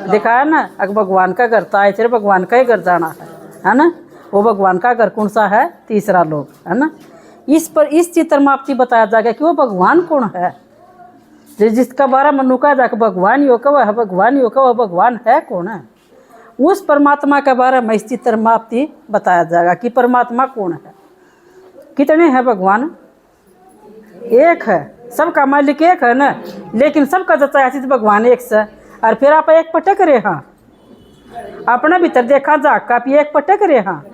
दिखाया ना, अगर भगवान का घर था फिर भगवान का ही घर जाना है ना। वो भगवान का घर कौन सा है? तीसरा लोक, है ना। इस चित्र में आपकी बताया जाएगा कि वो भगवान कौन है, जिसका बारह मनु का जाकर भगवान योग का वह भगवान योग का वह भगवान है कौन है। उस परमात्मा के बारे में इस चित्र में आपकी बताया जाएगा कि परमात्मा कौन है। कितने हैं भगवान? एक है, सबका मालिक एक है ना, लेकिन सबका जचा है भगवान एक से। और फिर आप एक पटक रहे हाँ, अपना भीतर देखा जाकर आप एक पटक रहे हाँ।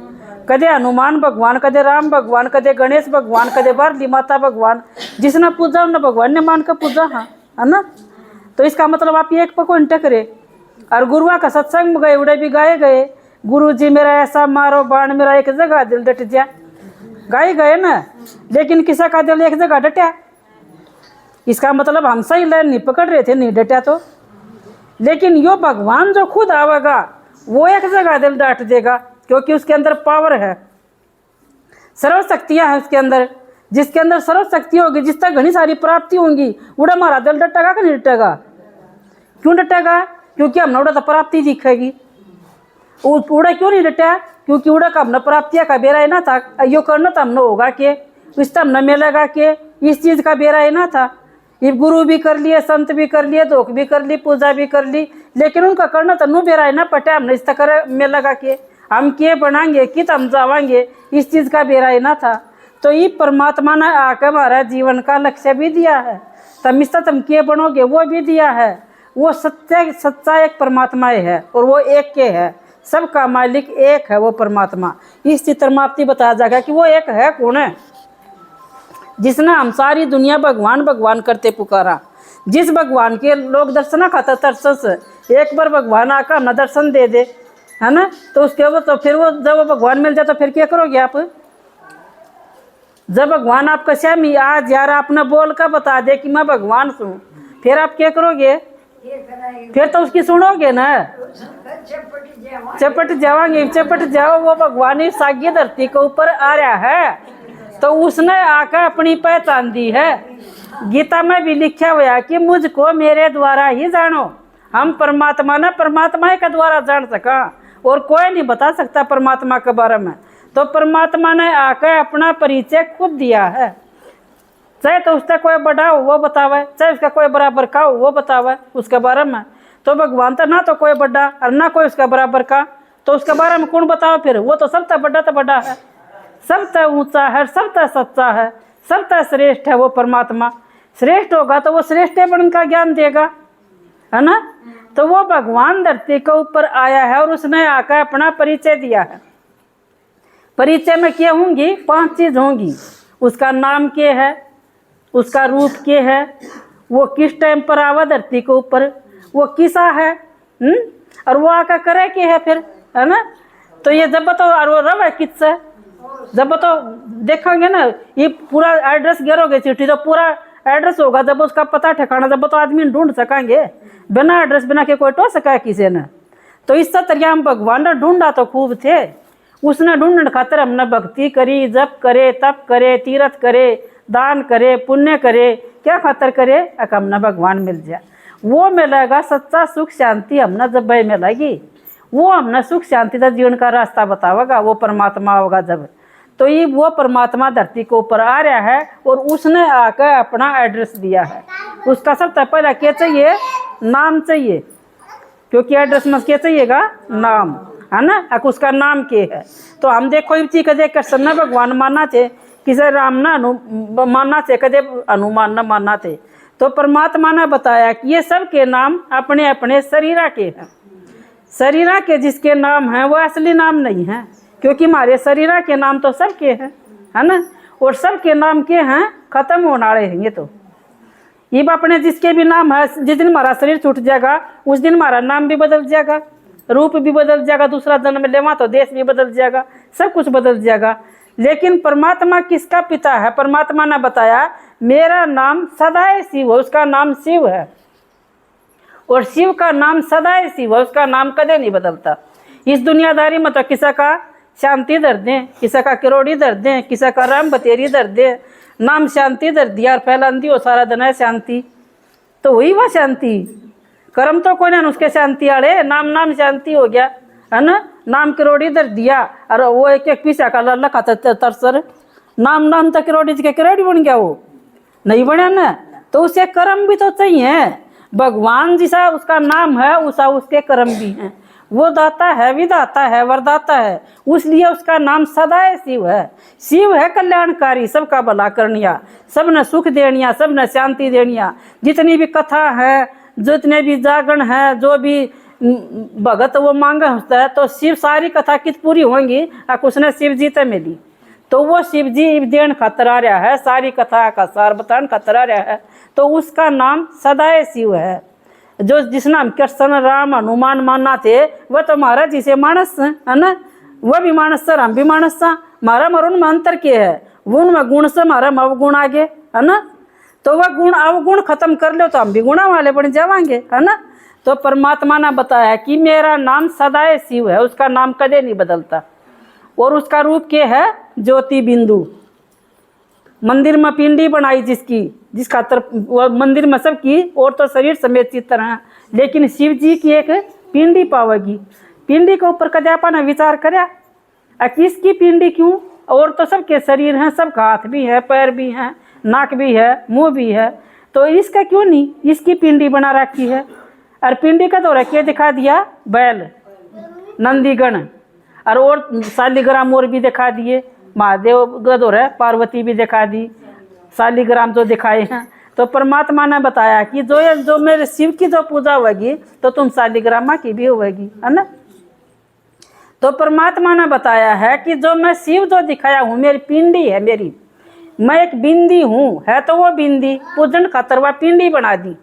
कदे हनुमान भगवान, कदे राम भगवान, कदे गणेश भगवान, कदे बारली माता भगवान, जिसने पूजा उन्हें भगवान ने मान कर पूजा हाँ, है ना। तो इसका मतलब आप एक पकड़ टकरे। और गुरुआ का सत्संग में गए, उड़े भी गाए गए, गुरु जी मेरा ऐसा मारो बाण मेरा एक जगह दिल डट जा, गाए गए ना। लेकिन किसा का दिल एक जगह डटा, इसका मतलब हम सही लाइन नहीं पकड़ रहे थे, नहीं डटा तो। लेकिन यो भगवान जो खुद आवेगा वो एक जगह दिल डांट देगा, क्योंकि उसके अंदर पावर है, सर्व शक्तियां हैं उसके अंदर। जिसके अंदर सर्व शक्ति होगी, जिस तक घनी सारी प्राप्ति होंगी, उड़ा हमारा दिल डटेगा कि नहीं डटेगा? क्यों डटेगा? क्योंकि हमने उड़ा तो प्राप्ति दिखेगी। उड़ा क्यों नहीं डटा? क्योंकि उड़ा का हमने प्राप्तियां का बेरा ही ना था, यो करना तो हमने होगा के, इस हमने मिलेगा के, इस चीज का बेरा ही ना था। ये गुरु भी कर लिए, संत भी कर लिए, धोख भी कर ली, पूजा भी कर ली, लेकिन उनका करना तो नु बेरा है ना पटे, हमने इस तक में लगा के हम के बनाएंगे कि हम जावाएंगे, इस चीज का बेरा ही ना था। तो ये परमात्मा ने आकर हमारा जीवन का लक्ष्य भी दिया है, तम इस तुम के बनोगे वो भी दिया है। वो सच्चा एक परमात्मा है और वो एक के है, सबका मालिक एक है वो परमात्मा। इस चित्र में आपको बताया जाएगा कि वो एक है कौन है, जिसने हम सारी दुनिया भगवान भगवान करते पुकारा। जिस भगवान के लोग दर्शन खाता तरस, एक बार भगवान आकर हमें दर्शन दे दे, है ना। तो उसके वो तो फिर वो जब वो भगवान मिल जाए तो फिर क्या करोगे आप? जब भगवान आपका श्यामी आज यार आपने बोल कर बता दे कि मैं भगवान हूँ, फिर आप क्या करोगे? फिर तो उसकी सुनोगे ना, चपट जाओगे, चपट जाओ। वो भगवान ही साग्य धरती के ऊपर आ रहा है, तो उसने आकर अपनी पहचान दी है। गीता में भी लिखा हुआ कि मुझको मेरे द्वारा ही जानो। हम परमात्मा ने परमात्मा के द्वारा जान सका, और कोई नहीं बता सकता परमात्मा के बारे में। तो परमात्मा ने आकर अपना परिचय खुद दिया है, चाहे तो उसका कोई बड़ा हो वो बतावे, चाहे उसका कोई बराबर का हो वो बतावे उसके बारे में। तो भगवान तो ना तो कोई बड़ा और ना कोई उसका बराबर का, तो उसके बारे में कौन बतावे फिर? वो तो सबसे बड़ा तो बड़ा है, सबसे ऊंचा है, सबसे सच्चा है, सबसे श्रेष्ठ है वो परमात्मा। श्रेष्ठ होगा तो वो श्रेष्ठ बन का ज्ञान देगा, है ना। तो वो भगवान धरती के ऊपर आया है और उसने आकर अपना परिचय दिया है। परिचय में क्या होंगी? 5 चीज होंगी। उसका नाम क्या है, उसका रूप क्या है, वो किस टाइम पर आवा धरती के ऊपर, वो किसा है, और वो आकर करे क्या है फिर, है ना। तो ये जब बताओ, और वो रव है किससे, जब बताओ देखेंगे ना, ये पूरा एड्रेस गिरोगे चिट्ठी तो पूरा एड्रेस होगा, जब उसका पता ठिकाना जब तो आदमी ढूंढ सकेंगे। बिना एड्रेस बिना के कोई टो सका किसी ने। तो इस तरह हम भगवान ने ढूंढा तो खूब थे, उसने ढूंढने खातर हमने भक्ति करी, जप करे, तप करे, तीर्थ करे, दान करे, पुण्य करे, क्या खातर करे? हमने भगवान मिल जाए, वो मिलेगा सच्चा सुख शांति। हमने जब भाई मिलेगी वो हमने सुख शांति का जीवन का रास्ता बतावेगा, वो परमात्मा होगा जब। तो ये वो परमात्मा धरती के ऊपर आ रहा है और उसने आकर अपना एड्रेस दिया है। उसका सबसे पहले क्या चाहिए? नाम चाहिए, क्योंकि एड्रेस में क्या चाहिएगा? नाम, है ना। अब उसका नाम क्या है? तो हम देखो इस चीज को देख कर सबने भगवान माना थे, किसे राम ना माना थे, कदे हनुमान न माना थे। तो परमात्मा ने बताया कि ये सब के नाम अपने अपने शरीरा के हैं। शरीरा के जिसके नाम हैं वो असली नाम नहीं है, क्योंकि हमारे शरीरा के नाम तो सबके हैं, है ना। और सबके नाम के हैं खत्म होने वाले हैं। ये तो ये अपने जिसके भी नाम है, जिस दिन हमारा शरीर छूट जाएगा उस दिन हमारा नाम भी बदल जाएगा, रूप भी बदल जाएगा, दूसरा जन्म लेवा तो देश भी बदल जाएगा, सब कुछ बदल जाएगा। लेकिन परमात्मा किसका पिता है? परमात्मा ने बताया मेरा नाम सदाए शिव है, उसका नाम शिव है, और शिव का नाम सदाए शिव है, उसका नाम कदे नहीं बदलता। इस दुनियादारी में तो किसी का शांति दर दें, किसी का किरोड़ी दर दें, किसी का राम बतेरी दर दें, नाम शांति दर दिया और फैला दी हो सारा दिन है शांति, तो हुई वह शांति? कर्म तो कोई ना उसके शांति आड़े, नाम नाम शांति हो गया है ना। नाम करोड़ी दर दिया और वो एक एक पीसा का लल्ला खाता तरसर, नाम नाम तक करोड़ी के करोड़ी बन गया, वो नहीं बना ना। तो उसे कर्म भी तो चाहिए, भगवान जैसा उसका नाम है उसा उसके कर्म भी हैं। वो दाता है, विदाता है, वरदाता है, इसलिए उसका नाम सदाए शिव है। शिव है कल्याणकारी, सबका भला करनिया, सब ने सुख देनिया, सब ने शांति देनिया। जितनी भी कथा है, जितने भी जागरण है, जो भी भगत वो मांगा होता है, तो शिव सारी कथा कित पूरी होंगी उसने शिव जी ते मिली। तो वो शिव जी देन खातर आ रहा है, सारी कथा का सार बतान खातर आ रहा है। तो उसका नाम सदाए शिव है। जो जिस नाम कृष्ण राम हनुमान माना थे, वह तो महाराज जिसे मानस है ना, वह भी मानस से, हम भी मानस सा। मारा मरुण में अंतर के है, गुण में गुण से मारा में अवगुण आगे है ना। तो वह गुण अवगुण खत्म कर लो तो हम भी गुणा वाले बन जावांगे है ना। तो परमात्मा ने बताया कि मेरा नाम सदाए शिव है, उसका नाम कदे नहीं बदलता। और उसका रूप क्या है? ज्योति बिंदु। मंदिर में पिंडी बनाई जिसकी, जिस खातर वो मंदिर में सबकी और तो शरीर समेत चित्र है, लेकिन शिव जी की एक पिंडी पावेगी। पिंडी के ऊपर कदे आपने विचार करया किसकी पिंडी क्यों? और तो सबके शरीर हैं, सबका हाथ भी है, पैर भी हैं, नाक भी है, मुंह भी है, तो इसका क्यों नहीं इसकी पिंडी बना रखी है। और पिंडी का दौरा क्या दिखा दिया? बैल, नंदीगण और शालिग्राम और भी दिखा दिए। महादेव गदोर है, पार्वती भी दिखा दी, शालिग्राम जो दिखाए हैं। तो परमात्मा ने बताया कि जो मेरे शिव की जो पूजा होगी तो तुम शालिग्रामा की भी होगी है ना। तो परमात्मा ने बताया है कि जो मैं शिव जो दिखाया हूँ मेरी पिंडी है, मेरी मैं एक बिंदी हूँ, है तो वो बिंदी पूजन खातर वह पिंडी बना दी।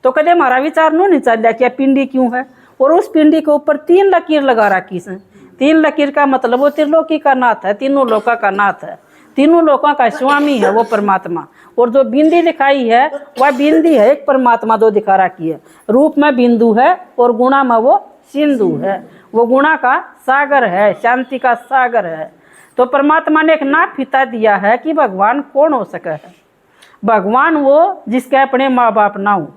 तो कदे हमारा विचार नहीं चल रहा कि पिंडी क्यों है। और उस पिंडी के ऊपर 3 लकीर लगा रखी है। 3 लकीर का मतलब वो त्रिलोकी का नाथ है, तीनों लोका का नाथ है, तीनों लोकों का स्वामी है वो परमात्मा। और जो बिंदी दिखाई है वह बिंदी है एक परमात्मा जो दिखा रखी है। रूप में बिंदु है और गुणा में वो सिंधु है, वो गुणा का सागर है, शांति का सागर है। तो परमात्मा ने एक नाप फीता दिया है कि भगवान कौन हो सके है। भगवान वो जिसके अपने माँ बाप ना हो।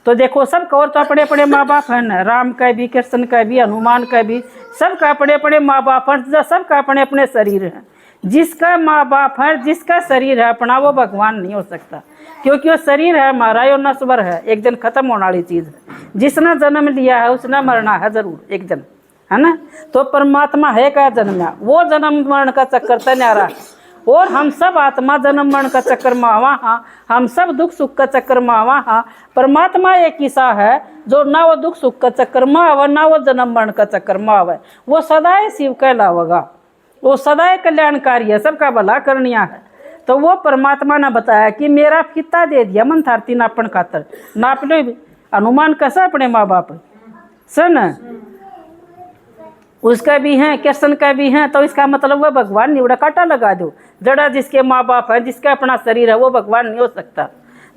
तो देखो सबका और तो अपने अपने माँ बाप है ना, राम का भी, कृष्ण का भी, हनुमान का भी, सबका अपने अपने माँ बाप है, सबका अपने अपने शरीर है। जिसका माँ बाप है, जिसका शरीर है अपना, वो भगवान नहीं हो सकता, क्योंकि वो शरीर है हमारा, यो नश्वर है, एक दिन खत्म होने वाली चीज़ है। जिसने जन्म लिया है उसने मरना है जरूर एक दिन है ना। तो परमात्मा है का जन्म, वो जन्म मरण का चक्कर तैयारा है। और हम सब आत्मा जन्म मरण का चक्कर में आवा हाँ, हम सब दुख सुख का चक्कर में आवा हाँ। परमात्मा एक ऐसा है जो ना वो दुख सुख का चक्कर में आवे, ना वो जन्म मरण का चक्कर में आवे। वो सदाए शिव कहलावेगा, वो सदाए कल्याणकारी है, सबका भला करनिया है। तो वो परमात्मा ने बताया कि मेरा फीता दे दिया मन थारती नापन खातर। नाप लो, हनुमान कैसा अपने माँ बाप सन, उसका भी है, कृष्ण का भी है। तो इसका मतलब वह भगवान नहीं, उड़ा काटा लगा दो। जड़ा जिसके माँ बाप है, जिसका अपना शरीर है, वो भगवान नहीं हो सकता।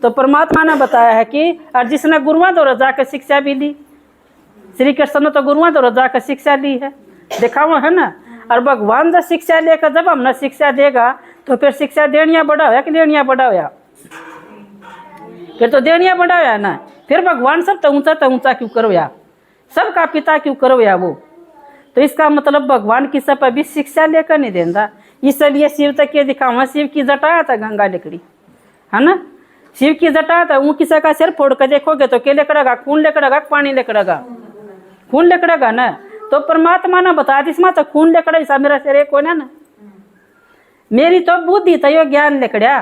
तो परमात्मा ने बताया है कि और जिसने गुरुओं द्वारा जाकर शिक्षा भी ली, श्री कृष्ण ने तो गुरुओं द्वारा जाकर शिक्षा ली है, देखा वो है ना। और भगवान जब शिक्षा लेकर जब हमने शिक्षा देगा तो फिर शिक्षा देनिया बड़ा होया कि लेनिया बड़ा होया? फिर तो देनिया बड़ा होया ना। फिर भगवान सब तो ऊंचा क्यों करोया? सबका पिता क्यों करोया वो? तो इसका मतलब भगवान की सब अभी शिक्षा लेकर नहीं देता। इसलिए शिव तक ये दिखावा, शिव की जटा था गंगा लकड़ी है ना। शिव की जटा था, वो किसी का सिर फोड़ कर देखोगे तो क्या लेकड़ेगा? खून लेकड़ेगा, पानी लेकड़ेगा? खून लेकड़ेगा ना। तो परमात्मा ने बता दी इसमें तो खून लेकड़ा, ऐसा मेरा सिर एक होना ना। मेरी तो बुद्धि था यो ज्ञान लेकड़ा,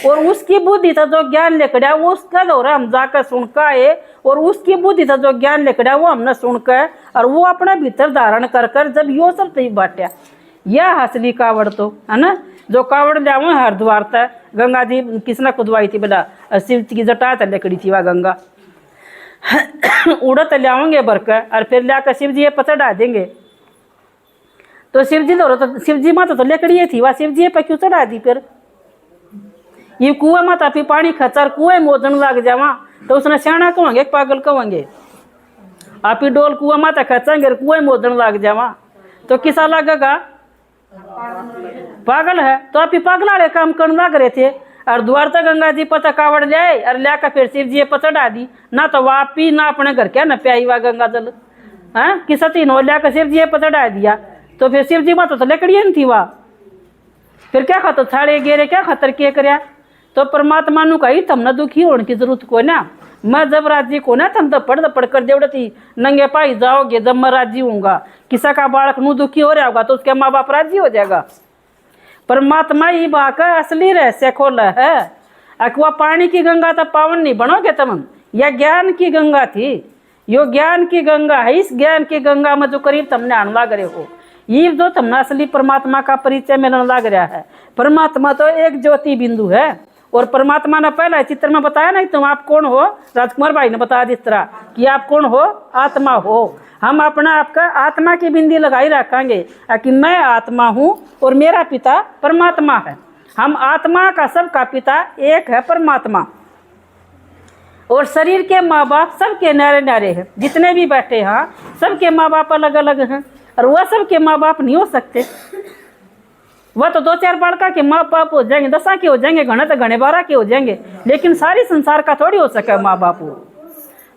और उसकी बुद्धि था जो ज्ञान लेकड़ा, वो उसका दौरा हम जाकर सुनका है। और उसकी बुद्धि था जो ज्ञान लेकड़ा, वो हमने सुनकर और वो अपने भीतर धारण कर कर जब यो सब तय बांटा। यह हसली कावड़ तो है ना, जो कावड़ लिया हरिद्वार तक गंगा जी किसने खुदवाई थी बोला? शिव की जटा था लकड़ी थी वह गंगा। उड़त लियाओगे भरकर और फिर लाकर शिव जी पर चढ़ा देंगे। तो शिव जी तो शिव जी माता तो लकड़ी थी, वह शिव जी पर क्यों चढ़ा दी? फिर ये कुएं माता फिर पानी खचर कुएं मोजन लग जावा तो उसने सियाणा कहेंगे पागल कहेंगे। आप ही डोल कुएं माता खचेंगे कुएं मोजन लग जावा तो किसा लगेगा? पागल है। तो आप ही पागल वाले काम करने लग रहे थे। और द्वार तक गंगा जी पर कावड़ जाए और लाकर फिर शिव जी पर चढ़ा दी ना, तो वापी ना अपने घर क्या न प्याई वा गंगा जल। हाँ किसा तीन हो लाकर शिव जी पर चढ़ा दिया, तो फिर शिव जी माता तो लकड़ियाँ नहीं थी वहाँ, फिर क्या खाता छाड़े गेरे क्या खतर के करया। तो परमात्मा नु कही तम न दुखी होने की जरूरत को ना, मैं जब राजी को ना तम तो पढ़ कर देवड़ती नंगे पाई जाओगे, जब मैं राजी हूँगा। किसा का बालक नु दुखी हो रहा होगा तो उसके माँ बाप राजी हो जाएगा। परमात्मा ही बाका असली रहस्य खोला है। अकवा पानी की गंगा तो पावन नहीं बनोगे तुम, यह ज्ञान की गंगा थी, यो ज्ञान की गंगा है। इस ज्ञान की गंगा में जो करीब तुमने आने लग रहे हो, ये जो तुमने असली परमात्मा का परिचय मिलने लग रहा है। परमात्मा तो एक ज्योति बिंदु है, और परमात्मा ने पहला चित्र में बताया नहीं तुम आप कौन हो। राजकुमार भाई ने बताया जिस तरह कि आप कौन हो, आत्मा हो। हम अपना आपका आत्मा की बिंदी लगाई रखेंगे कि मैं आत्मा हूँ और मेरा पिता परमात्मा है। हम आत्मा का सबका पिता एक है परमात्मा, और शरीर के माँ बाप सबके न्यारे न्यारे हैं। जितने भी बैठे हैं सबके माँ बाप अलग अलग हैं, और वह सबके माँ बाप नहीं हो सकते। वह तो 2-4 बालका के माँ बाप हो जाएंगे, 10 के हो जाएंगे, घने तो घने 12 के हो जाएंगे, लेकिन सारी संसार का थोड़ी हो सके माँ बाप हो।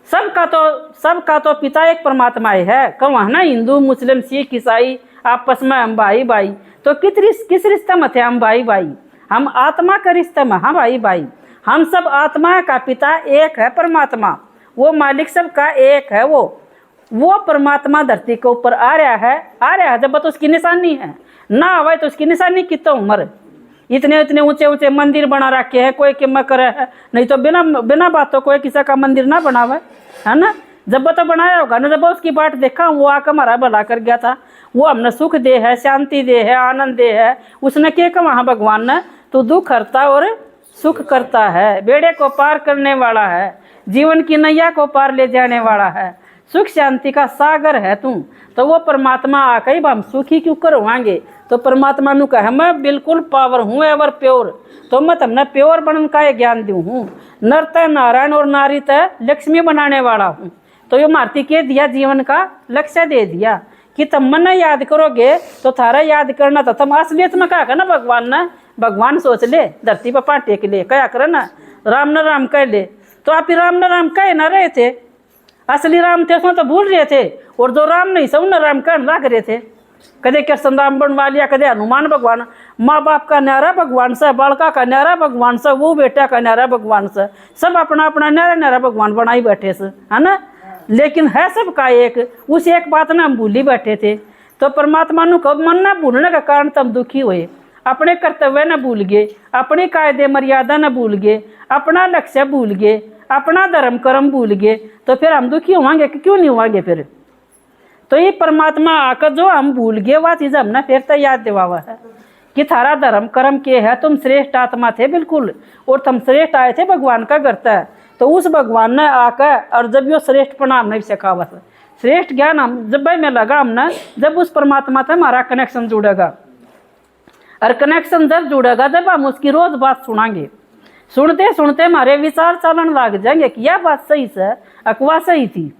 सबका तो पिता एक परमात्मा है। कहो है ना, हिंदू मुस्लिम सिख ईसाई आपस में हम भाई भाई, तो किस रिश्ते में थे हम भाई भाई? हम आत्मा का रिश्ते में, हाँ भाई भाई। हम सब आत्मा का पिता एक है परमात्मा, वो मालिक सबका एक है। वो परमात्मा धरती के ऊपर आ रहा है जब तो उसकी निशानी है ना, आवे तो उसकी निशानी कितना उम्र। इतने ऊंचे ऊंचे मंदिर बना रखे हैं, कोई के मकर है नहीं तो बिना बातों कोई किसी का मंदिर ना बनावे, है ना। जब तो बनाया होगा ना, जब उसकी बाट देखा वो आकर हमारा भला कर गया था, वो हमने सुख दे है, शांति दे है, आनंद दे है। उसने क्या कहा वहाँ भगवान ने, तो दुख हरता और सुख करता है, बेड़े को पार करने वाला है, जीवन की नैया को पार ले जाने वाला है, सुख शांति का सागर है तू। तो वो परमात्मा आकर हम सुखी क्यों करवाएंगे? तो परमात्मा नु कहे मैं बिल्कुल पावर हूँ, एवर प्योर। तो मैं तुमने प्योर बनने का ज्ञान दूँ हूँ। नर तय नारायण और नारी तय लक्ष्मी बनाने वाला हूँ। तो ये मारती के दिया जीवन का लक्ष्य दे दिया कि तुम मन याद करोगे तो थारा याद करना तो तुम असलियत में कहा ना भगवान ने। भगवान सोच ले धरती पर पाटे के लिए क्या करे ना, राम न राम कह ले। तो आप ही राम न राम कह ना रहे थे, असली राम थे उसमें तो भूल रहे थे, और जो राम नहीं सब न राम कहने लग रहे थे। कदे कृष्ण राम बनवा लिया, कदे हनुमान भगवान। माँ बाप का न्यारा भगवान से, बालका का न्यारा भगवान से, वो बेटा का न्यारा भगवान से, सब अपना अपना न्यारा न्यारा भगवान बनाई बैठे से, है ना। लेकिन है सबका एक, उस एक बात ना हम भूली बैठे थे। तो परमात्मा नु कब मन ना भूलने का कारण तुम दुखी हुए, अपने कर्तव्य न भूल गए, अपनी कायदे मर्यादा न भूल गए, अपना लक्ष्य भूल गए, अपना धर्म कर्म भूल गए, तो फिर हम दुखी होंगे कि क्यों नहीं होंगे फिर? तो ये परमात्मा आकर जो हम भूल गए वह चीज़ हमने फिर तो याद दिलावा है कि थारा धर्म कर्म के है, तुम श्रेष्ठ आत्मा थे बिल्कुल, और तुम श्रेष्ठ आए थे भगवान का घर है। तो उस भगवान ने आकर और जब यो श्रेष्ठ प्रणाम नहीं सिखावा, श्रेष्ठ ज्ञान हम जब में लगा हमने, जब उस परमात्मा से हमारा कनेक्शन जुड़ेगा, और कनेक्शन जब जुड़ेगा जब हम उसकी रोज बात सुनाएंगे, सुनते सुनते हमारे विचार चलन लग जाएंगे कि यह बात सही से अकवा सही थी।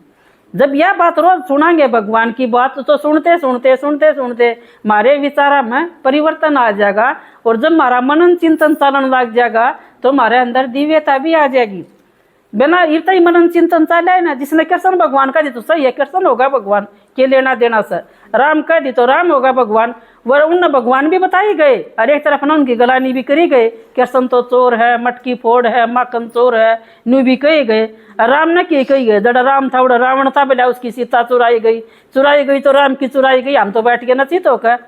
जब यह बात रोज सुनाएंगे भगवान की बात, तो सुनते सुनते सुनते सुनते हमारे विचार में परिवर्तन आ जाएगा, और जब हमारा मनन चिंतन चलन लग जाएगा तो हमारे अंदर दिव्यता भी आ जाएगी। बिना इतना ही मनन चिंतन चले ना, जिसने कृष्ण भगवान का दी तो सही है, कृष्ण होगा भगवान के लेना देना से, राम कह दी तो राम होगा भगवान। वह उन भगवान भी बताई गए, और एक तरफ ना उनकी गलानी भी करी गए, कृष्ण तो चोर है, मटकी फोड़ है, माखन चोर है, न्यू भी कही गए। राम ने की कही गए, जड़ा राम था उड़ा रावण था, बोला उसकी सीता चुराई गई तो राम की चुराई गई। हम तो बैठ के नचित होकर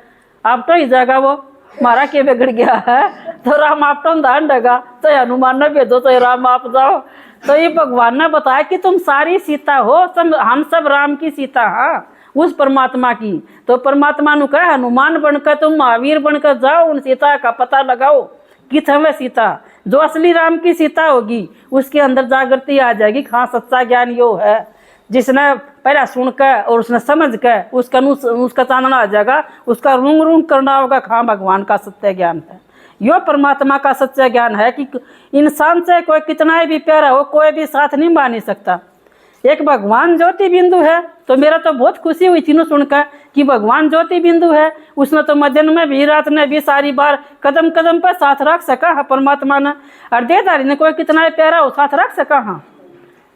आप तो ही जाएगा वो मारा के बिगड़ गया है, तो राम आप तो ध्यान देगा, तो हनुमान ने भेजो तो राम आप जाओ। तो ये भगवान ने बताया कि तुम सारी सीता हो, हम सब राम की सीता, हाँ उस परमात्मा की। तो परमात्मा ने कहा हनुमान बनकर तुम महावीर बनकर जाओ, उन सीता का पता लगाओ कि वह सीता जो असली राम की सीता होगी, उसके अंदर जागृति आ जाएगी। हाँ सच्चा ज्ञान यो है, जिसने पहला सुनकर और उसने समझ कर उसका चानना आ जाएगा, उसका रूंग रूंग करना होगा। हाँ भगवान का सत्य ज्ञान है, यो परमात्मा का सच्चा ज्ञान है कि इंसान से कोई कितना भी प्यारा हो, कोई भी साथ नहीं मान सकता। एक भगवान ज्योति बिंदु है, तो मेरा तो बहुत खुशी हुई तीनों सुनकर कि भगवान ज्योति बिंदु है, उसने तो मध्यान्ह में भी रात में भी सारी बार कदम कदम पर साथ रख सका है परमात्मा ने। और देदारी ने कोई कितना प्यारा हो साथ रख सका, हाँ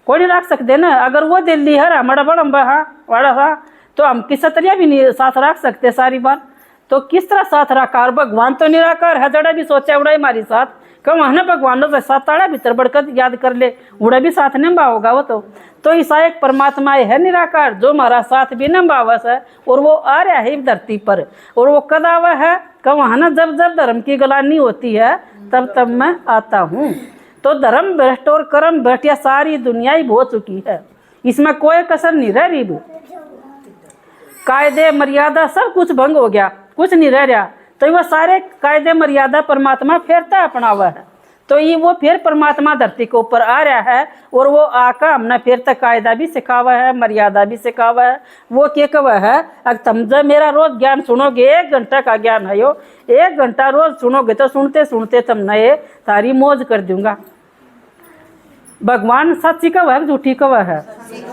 कोई नहीं रख सकते ना। अगर वो दिल्ली है हमारा बड़ा हाँ बड़ा सा, तो हम किस तरह भी नहीं साथ रख सकते सारी बार। तो किस तरह साथ रखा, और भगवान तो निराकार है, जड़ा भी सोचा उड़ा हमारी साथ कम है ना, भगवान ने साथ ताड़ा भीतर बढ़कर याद कर ले उड़ा भी साथ निभा होगा वो तो ऐसा एक परमात्मा है निराकार जो हमारा साथ भी निभावस है, और वो आ रहा है धरती पर। और वो कद आवा है कम है ना, जब जब धर्म की गलानी होती है तब तब मैं आता हूँ। तो धर्म भ्रष्ट और कर्म भ्रष्ट या सारी दुनिया ही हो चुकी है, इसमें कोई कसर नहीं रह रही। कायदे मर्यादा सब कुछ भंग हो गया, कुछ नहीं रह रहा। तो वो सारे कायदे मर्यादा परमात्मा फेरता अपनावा है। तो ये वो फिर परमात्मा धरती के ऊपर आ रहा है, और वो आका हमने फिर तक कायदा भी सिखावा है, मर्यादा भी सिखावा है। वो क्या कवा है, अगर तुम जब मेरा रोज ज्ञान सुनोगे, 1 घंटा का ज्ञान है यो, 1 घंटा रोज सुनोगे तो सुनते सुनते तुम नए सारी मौज कर दूंगा। भगवान सच्ची कवा है झूठी कवा है?